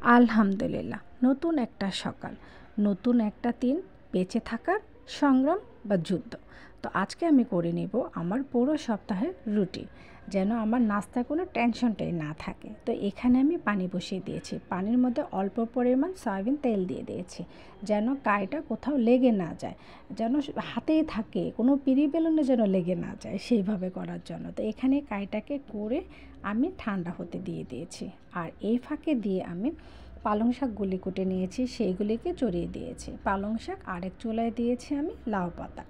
আলহামদুলিল্লাহ, নতুন একটা সকাল, নতুন একটা দিন, বেঁচে থাকার সংগ্রাম বা যুদ্ধ। তো আজকে আমি করে নেব আমার পুরো সপ্তাহের রুটিন, যেন আমার নাস্তায় কোনো টেনশনটাই না থাকে। তো এখানে আমি পানি বসিয়ে দিয়েছি, পানির মধ্যে অল্প পরিমাণ সয়াবিন তেল দিয়ে দিয়েছি, যেন কাইটা কোথাও লেগে না যায়, যেন হাতেই থাকে, কোনো পিরি বেলুনে যেন লেগে না যায়, সেইভাবে করার জন্য। তো এখানে কাইটাকে করে আমি ঠান্ডা হতে দিয়ে দিয়েছি। আর এই ফাঁকে দিয়ে আমি পালং শাকগুলি কুটে নিয়েছি, সেইগুলিকে চড়িয়ে দিয়েছি। পালং শাক আরেক চুলায় দিয়েছি আমি লাউ পাতা,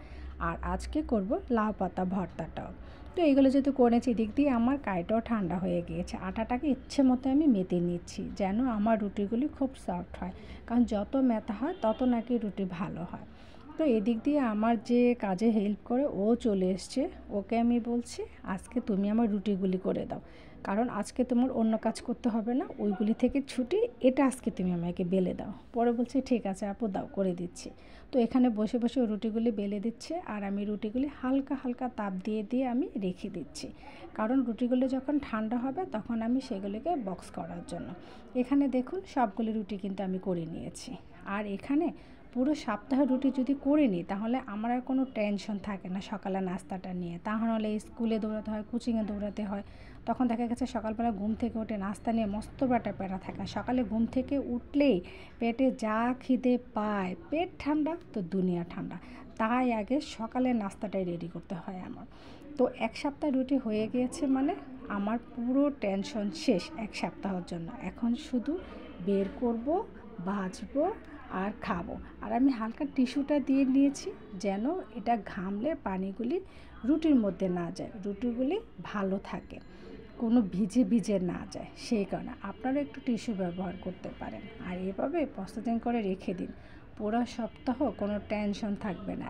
আর আজকে করব লাউ পাতা ভর্তাটাও। তো এইগুলো যেহেতু করেছি, দিক দিয়ে আমার কাইটাও ঠান্ডা হয়ে গিয়েছে। আটাটাকে ইচ্ছে মতো আমি মেতে নিচ্ছি, যেন আমার রুটিগুলি খুব সফট হয়, কারণ যত মেথা হয় তত নাকি রুটি ভালো হয়। তো এদিক দিয়ে আমার যে কাজে হেল্প করে ও চলে এসছে, ওকে আমি বলছি আজকে তুমি আমার রুটিগুলি করে দাও, কারণ আজকে তোমার অন্য কাজ করতে হবে না, ওইগুলি থেকে ছুটি, এটা আজকে তুমি আমাকে বেলে দাও। পরে বলছি ঠিক আছে আপু, দাও, করে দিচ্ছি। তো এখানে বসে বসে রুটিগুলি বেলে দিচ্ছে, আর আমি রুটিগুলি হালকা হালকা তাপ দিয়ে দিয়ে আমি রেখে দিচ্ছি, কারণ রুটিগুলি যখন ঠান্ডা হবে তখন আমি সেগুলিকে বক্স করার জন্য। এখানে দেখুন সবগুলি রুটি কিন্তু আমি করে নিয়েছি। আর এখানে পুরো সপ্তাহ রুটি যদি করে নিই, তাহলে আমার আর কোনো টেনশন থাকে না সকালে নাস্তাটা নিয়ে। তাহলে স্কুলে দৌড়াতে হয়, কোচিংয়ে দৌড়াতে হয়, তখন দেখা গেছে সকালবেলা ঘুম থেকে উঠে নাস্তা নিয়ে মস্ত প্যারা থাকে। সকালে ঘুম থেকে উঠলেই পেটে যা খিদে পায়, পেট ঠান্ডা তো দুনিয়া ঠান্ডা, তাই আগে সকালে নাস্তাটাই রেডি করতে হয় আমার। তো এক সপ্তাহ রুটি হয়ে গিয়েছে, মানে আমার পুরো টেনশন শেষ এক সপ্তাহের জন্য। এখন শুধু বের করব, ভাজবো আর খাবো। আর আমি হালকা টিস্যুটা দিয়ে নিয়েছি, যেন এটা ঘামলে পানিগুলি রুটির মধ্যে না যায়, রুটিগুলি ভালো থাকে, কোনো ভিজে ভিজে না যায়। সেই কারণে আপনারা একটু টিস্যু ব্যবহার করতে পারেন। আর এভাবে প্রসেসিং করে রেখে দিন, পুরো সপ্তাহ কোনো টেনশন থাকবে না।